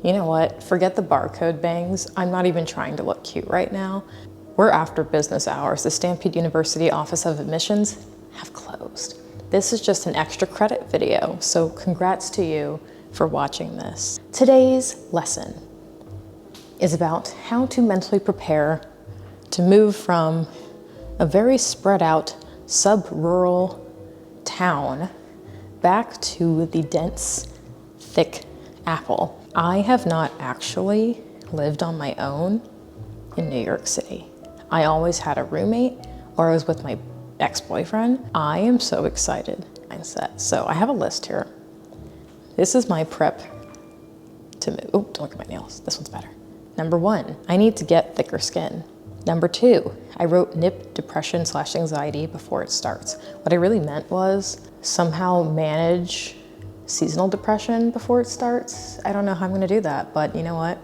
You know what? Forget the barcode bangs. I'm not even trying to look cute right now. We're after business hours. The Stampede University Office of Admissions have closed. This is just an extra credit video, so congrats to you for watching this. Today's lesson is about how to mentally prepare to move from a very spread out sub-rural town back to the dense, thick apple. I have not actually lived on my own in New York City. I always had a roommate or I was with my ex-boyfriend. I am so excited and set. So I have a list here. This is my prep to move. Oh, don't look at my nails. This one's better. Number 1, I need to get thicker skin. Number 2, I wrote nip depression/anxiety before it starts. What I really meant was somehow manage seasonal depression before it starts. I don't know how I'm gonna do that, but you know what?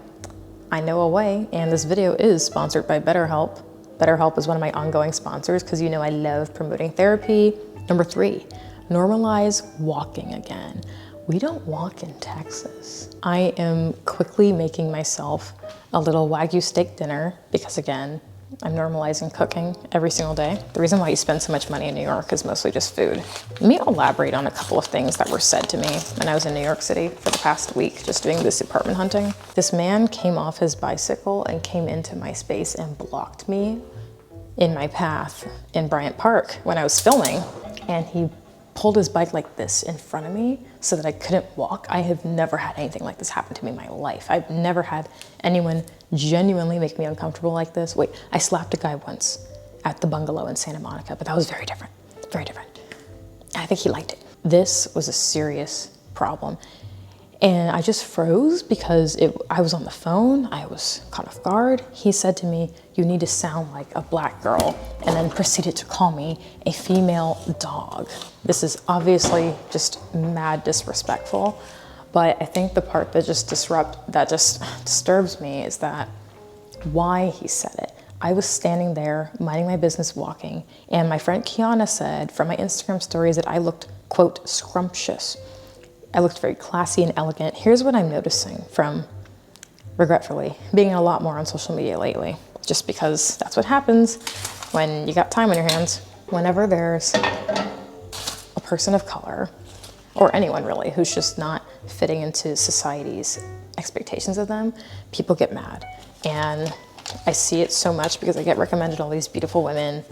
I know a way, and this video is sponsored by BetterHelp. BetterHelp is one of my ongoing sponsors because you know I love promoting therapy. Number 3, normalize walking again. We don't walk in Texas. I am quickly making myself a little Wagyu steak dinner because again, I'm normalizing cooking every single day. The reason why you spend so much money in New York is mostly just food. Let me elaborate on a couple of things that were said to me when I was in New York City for the past week, just doing this apartment hunting. This man came off his bicycle and came into my space and blocked me in my path in Bryant Park when I was filming. And he pulled his bike like this in front of me so that I couldn't walk. I have never had anything like this happen to me in my life. I've never had anyone genuinely make me uncomfortable like this. Wait, I slapped a guy once at the bungalow in Santa Monica, but that was very different, very different. I think he liked it. This was a serious problem. And I just froze because I was on the phone, I was caught off guard. He said to me, "You need to sound like a black girl," and then proceeded to call me a female dog. This is obviously just mad disrespectful, but I think the part that just disturbs me is that why he said it. I was standing there minding my business walking, and my friend Kiana said from my Instagram stories that I looked, quote, scrumptious. I looked very classy and elegant. Here's what I'm noticing from, regretfully, being a lot more on social media lately, just because that's what happens when you got time on your hands. Whenever there's a person of color, or anyone really, who's just not fitting into society's expectations of them, people get mad. And I see it so much because I get recommended all these beautiful women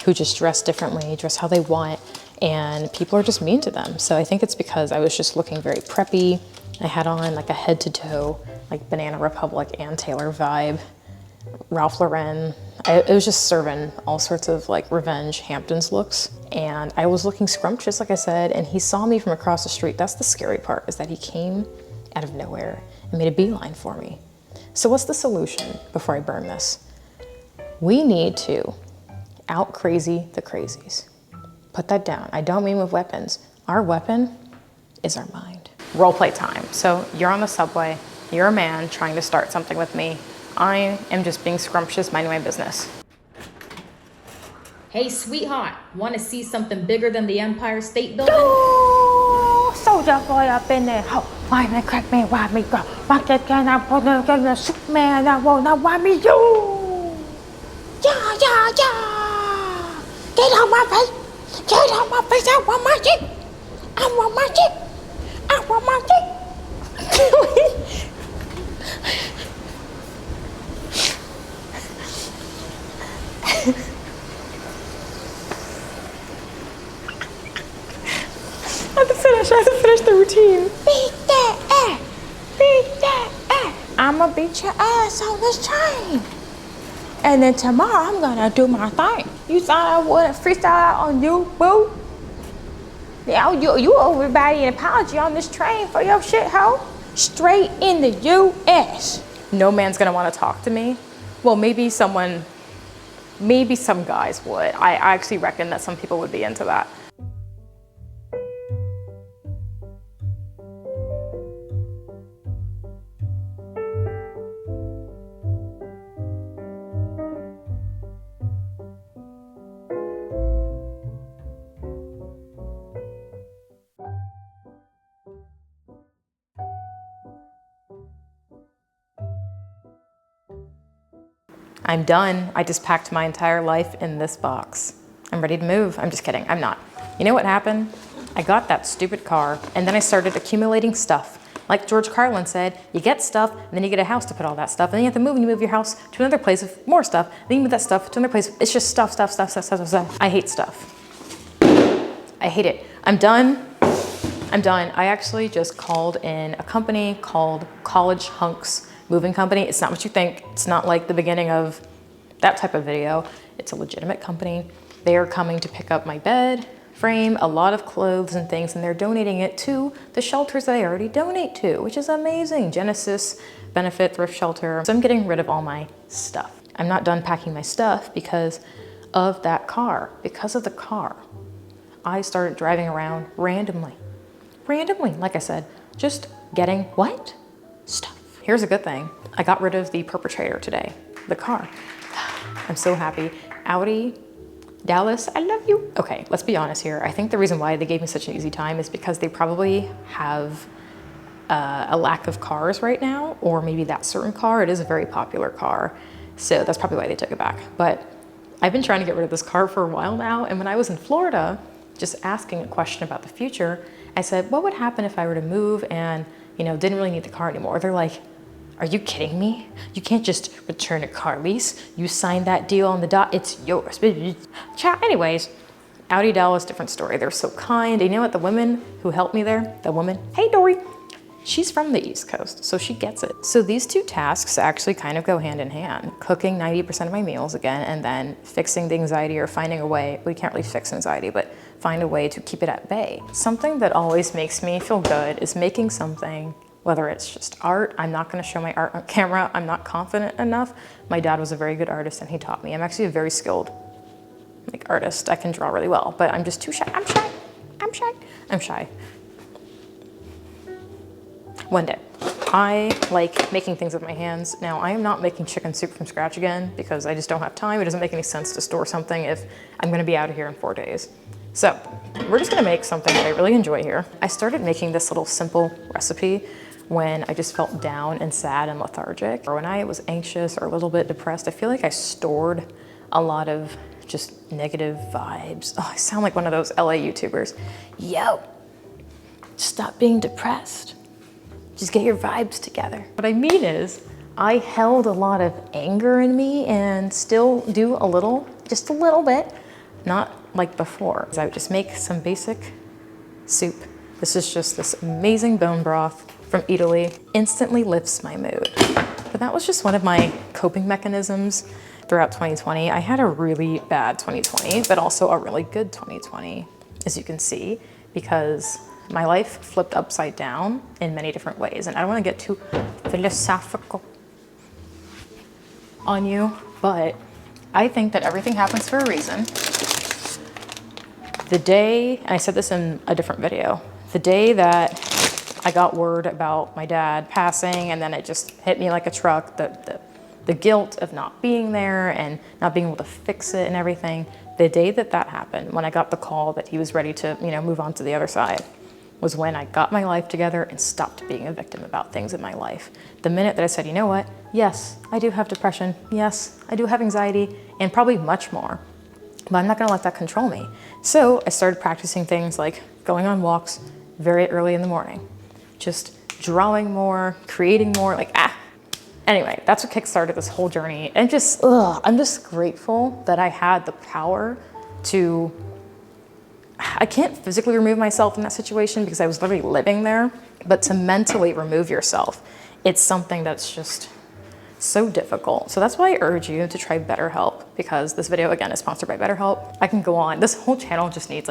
who just dress differently, dress how they want, and people are just mean to them. So I think it's because I was just looking very preppy. I had on like a head to toe, like Banana Republic and Taylor vibe, Ralph Lauren. It was just serving all sorts of like revenge Hamptons looks. And I was looking scrumptious, like I said, and he saw me from across the street. That's the scary part, is that he came out of nowhere and made a beeline for me. So what's the solution before I burn this? We need to out crazy the crazies. Put that down. I don't mean with weapons. Our weapon is our mind. Role play time. So you're on the subway, you're a man trying to start something with me. I am just being scrumptious, minding my business. Hey, sweetheart, want to see something bigger than the Empire State Building? Oh, soldier boy up in there. Oh, why me crack me, why me go? Rock that gun, I put the Superman, I won't, now why me you? Yeah, yeah, yeah. Get on my face. Get on my face, I want my shit. I want my shit. I want my shit. I have to finish the routine. Beat that ass. Beat that ass. I'ma beat your ass on this train. And then tomorrow I'm gonna do my thing. You thought I would freestyle out on you, boo? Yeah, you owe everybody an apology on this train for your shit, hoe. Straight in the U.S. No man's gonna wanna talk to me. Well, maybe some guys would. I actually reckon that some people would be into that. I'm done. I just packed my entire life in this box. I'm ready to move. I'm just kidding, I'm not. You know what happened? I got that stupid car and then I started accumulating stuff. Like George Carlin said, you get stuff and then you get a house to put all that stuff and then you have to move and you move your house to another place with more stuff. Then you move that stuff to another place. It's just stuff. I hate stuff. I hate it. I'm done. I actually just called in a company called College Hunks Moving Company. It's not what you think. It's not like the beginning of that type of video. It's a legitimate company. They are coming to pick up my bed frame, a lot of clothes and things, and they're donating it to the shelters that I already donate to, which is amazing. Genesis, Benefit, Thrift Shelter. So I'm getting rid of all my stuff. I'm not done packing my stuff because of that car. Because of the car, I started driving around randomly, like I said, just getting what? Stuff. Here's a good thing. I got rid of the perpetrator today, the car. I'm so happy. Audi, Dallas, I love you. Okay, let's be honest here. I think the reason why they gave me such an easy time is because they probably have a lack of cars right now, or maybe that certain car. It is a very popular car, so that's probably why they took it back. But I've been trying to get rid of this car for a while now, and when I was in Florida, just asking a question about the future, I said, what would happen if I were to move and, didn't really need the car anymore? They're like, are you kidding me? You can't just return a car lease. You signed that deal on the dot, it's yours. Anyways, Audi Dallas, different story. They're so kind. You know what, the women who helped me there, hey Dory, she's from the East Coast, so she gets it. So these two tasks actually kind of go hand in hand. Cooking 90% of my meals again, and then fixing the anxiety or finding a way, we can't really fix anxiety, but find a way to keep it at bay. Something that always makes me feel good is making something, whether it's just art. I'm not gonna show my art on camera. I'm not confident enough. My dad was a very good artist and he taught me. I'm actually a very skilled artist. I can draw really well, but I'm just too shy. I'm shy. One day. I like making things with my hands. Now, I am not making chicken soup from scratch again because I just don't have time. It doesn't make any sense to store something if I'm gonna be out of here in 4 days. So we're just gonna make something that I really enjoy here. I started making this little simple recipe when I just felt down and sad and lethargic, or when I was anxious or a little bit depressed. I feel like I stored a lot of just negative vibes. Oh, I sound like one of those LA YouTubers. Yo, stop being depressed. Just get your vibes together. What I mean is, I held a lot of anger in me and still do a little, just a little bit, not like before. I would just make some basic soup. This is just this amazing bone broth from Eataly. Instantly lifts my mood. But that was just one of my coping mechanisms throughout 2020. I had a really bad 2020, but also a really good 2020, as you can see, because my life flipped upside down in many different ways. And I don't want to get too philosophical on you, but I think that everything happens for a reason. The day, and I said this in a different video, the day that I got word about my dad passing and then it just hit me like a truck, the guilt of not being there and not being able to fix it and everything, the day that that happened, when I got the call that he was ready to, move on to the other side, was when I got my life together and stopped being a victim about things in my life. The minute that I said, you know what? Yes, I do have depression. Yes, I do have anxiety, and probably much more, but I'm not gonna let that control me. So I started practicing things like going on walks very early in the morning, just drawing more, creating more, Anyway, that's what kickstarted this whole journey. And I'm just grateful that I had the power to, I can't physically remove myself from that situation because I was literally living there, but to mentally remove yourself, it's something that's just so difficult. So that's why I urge you to try BetterHelp, because this video again is sponsored by BetterHelp. I can go on, this whole channel just needs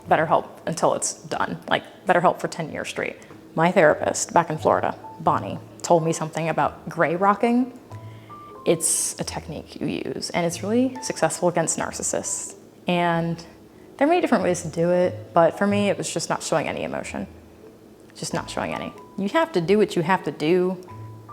BetterHelp until it's done, BetterHelp for 10 years straight. My therapist back in Florida, Bonnie, told me something about gray rocking. It's a technique you use and it's really successful against narcissists. And there are many different ways to do it, but for me, it was just not showing any emotion. Just not showing any. You have to do what you have to do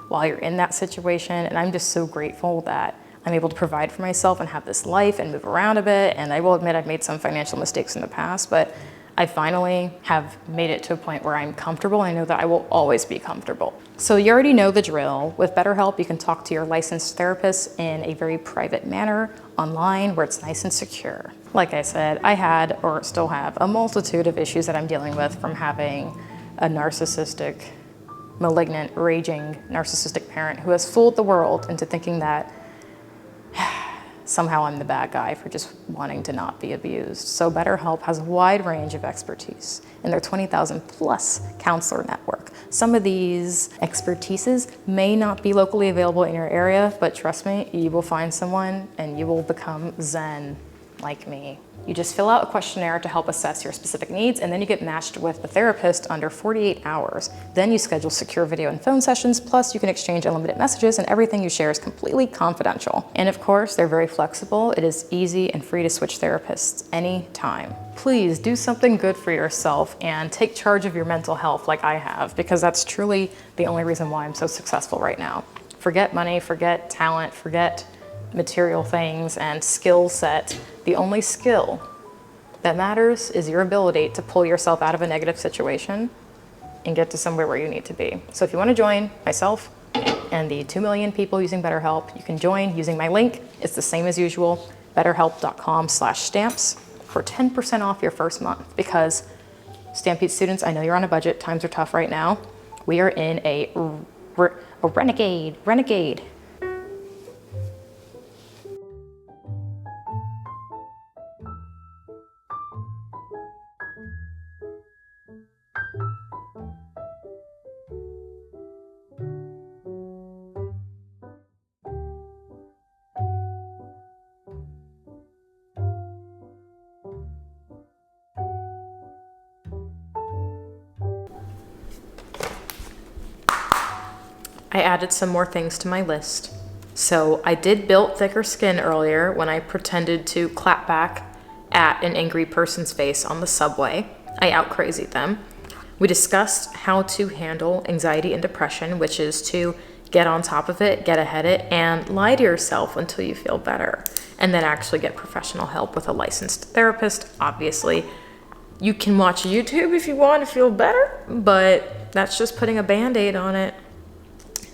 while you're in that situation, and I'm just so grateful that I'm able to provide for myself and have this life and move around a bit, and I will admit I've made some financial mistakes in the past, but I finally have made it to a point where I'm comfortable. I know that I will always be comfortable. So you already know the drill. With BetterHelp, you can talk to your licensed therapist in a very private manner online where it's nice and secure. Like I said, I had, or still have, a multitude of issues that I'm dealing with from having a narcissistic, malignant, raging, narcissistic parent who has fooled the world into thinking that somehow I'm the bad guy for just wanting to not be abused. So BetterHelp has a wide range of expertise in their 20,000 plus counselor network. Some of these expertises may not be locally available in your area, but trust me, you will find someone and you will become Zen like me. You just fill out a questionnaire to help assess your specific needs, and then you get matched with a therapist under 48 hours. Then you schedule secure video and phone sessions, plus you can exchange unlimited messages, and everything you share is completely confidential. And of course, they're very flexible. It is easy and free to switch therapists anytime. Please do something good for yourself and take charge of your mental health like I have, because that's truly the only reason why I'm so successful right now. Forget money, forget talent, forget material things and skill set. The only skill that matters is your ability to pull yourself out of a negative situation and get to somewhere where you need to be. So if you want to join myself and the 2 million people using BetterHelp, you can join using my link. It's the same as usual, betterhelp.com/stamps for 10% off your first month. Because Stampede students, I know you're on a budget, times are tough right now. We are in a renegade. I added some more things to my list. So I did build thicker skin earlier when I pretended to clap back at an angry person's face on the subway. I out-crazied them. We discussed how to handle anxiety and depression, which is to get on top of it, get ahead of it, and lie to yourself until you feel better. And then actually get professional help with a licensed therapist. Obviously, you can watch YouTube if you want to feel better, but that's just putting a Band-Aid on it.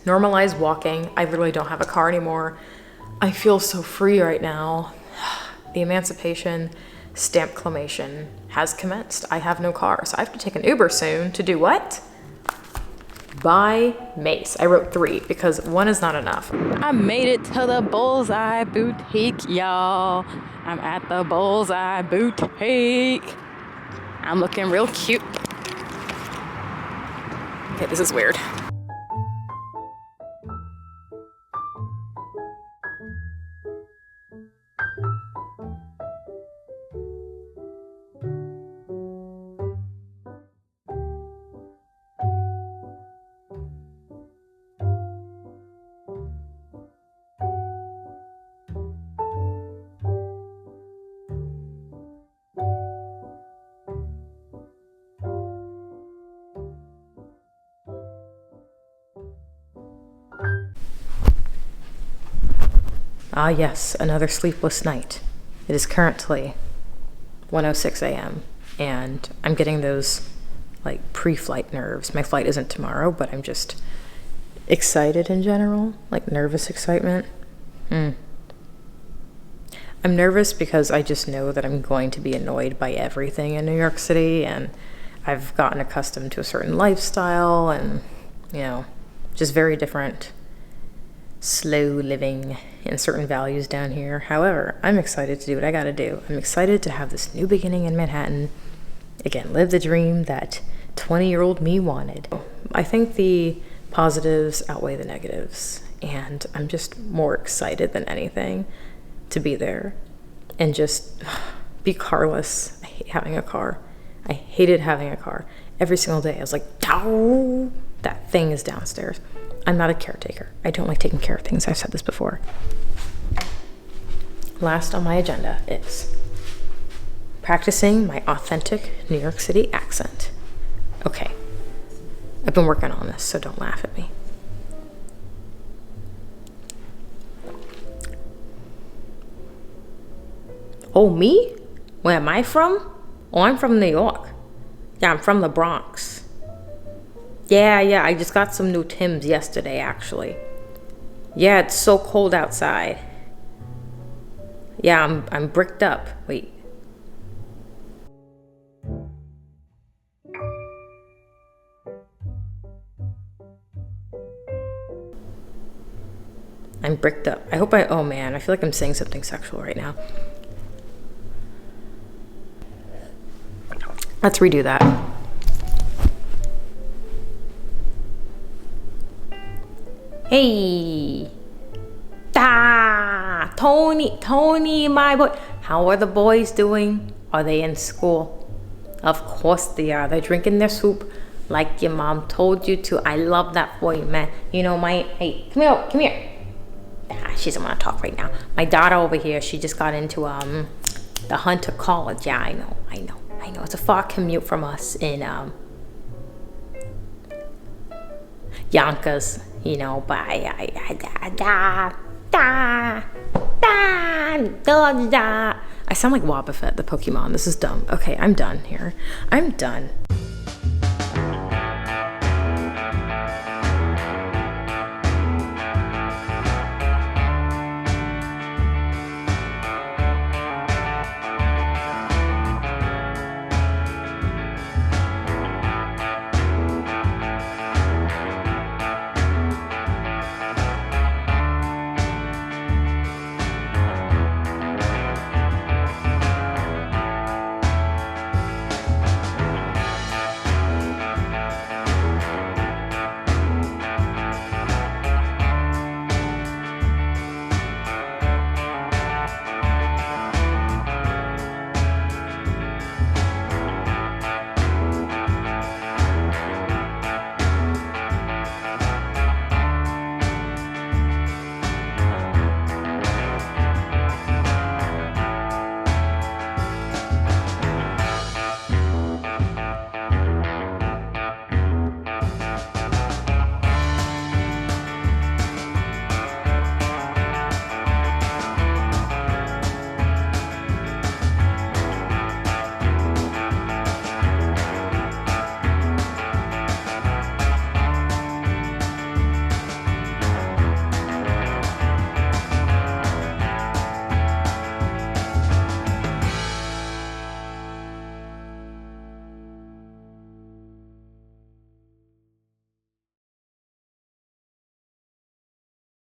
Normalize walking. I literally don't have a car anymore. I feel so free right now. The emancipation stampclamation has commenced. I have no car, so I have to take an Uber soon to do what? Buy mace. I wrote 3 because 1 is not enough. I made it to the Bullseye Boutique, y'all. I'm at the Bullseye Boutique. I'm looking real cute. Okay, this is weird. Ah yes, another sleepless night. It is currently 1:06 a.m. and I'm getting those like pre-flight nerves. My flight isn't tomorrow, but I'm just excited in general, like nervous excitement. I'm nervous because I just know that I'm going to be annoyed by everything in New York City, and I've gotten accustomed to a certain lifestyle and, you know, just very different slow living and certain values down here. However, I'm excited to do what I gotta do. I'm excited to have this new beginning in Manhattan. Again, live the dream that 20-year-old me wanted. I think the positives outweigh the negatives, and I'm just more excited than anything to be there and just be carless. I hate having a car. I hated having a car. Every single day I was like, "Ow, that thing is downstairs." I'm not a caretaker. I don't like taking care of things. I've said this before. Last on my agenda is practicing my authentic New York City accent. Okay, I've been working on this, so don't laugh at me. Oh, me? Where am I from? Oh, I'm from New York. Yeah, I'm from the Bronx. Yeah, I just got some new Timbs yesterday, actually. Yeah, it's so cold outside. Yeah, I'm bricked up. Wait. I'm bricked up. Oh man, I feel like I'm saying something sexual right now. Let's redo that. Hey. Tony, my boy. How are the boys doing? Are they in school? Of course they are. They're drinking their soup like your mom told you to. I love that for you, man. You know, hey, come here. She doesn't want to talk right now. My daughter over here, she just got into the Hunter College. Yeah, I know. It's a far commute from us in Yonkers, you know, but I sound like Wobbuffet, the Pokemon. This is dumb. Okay, I'm done here. I'm done.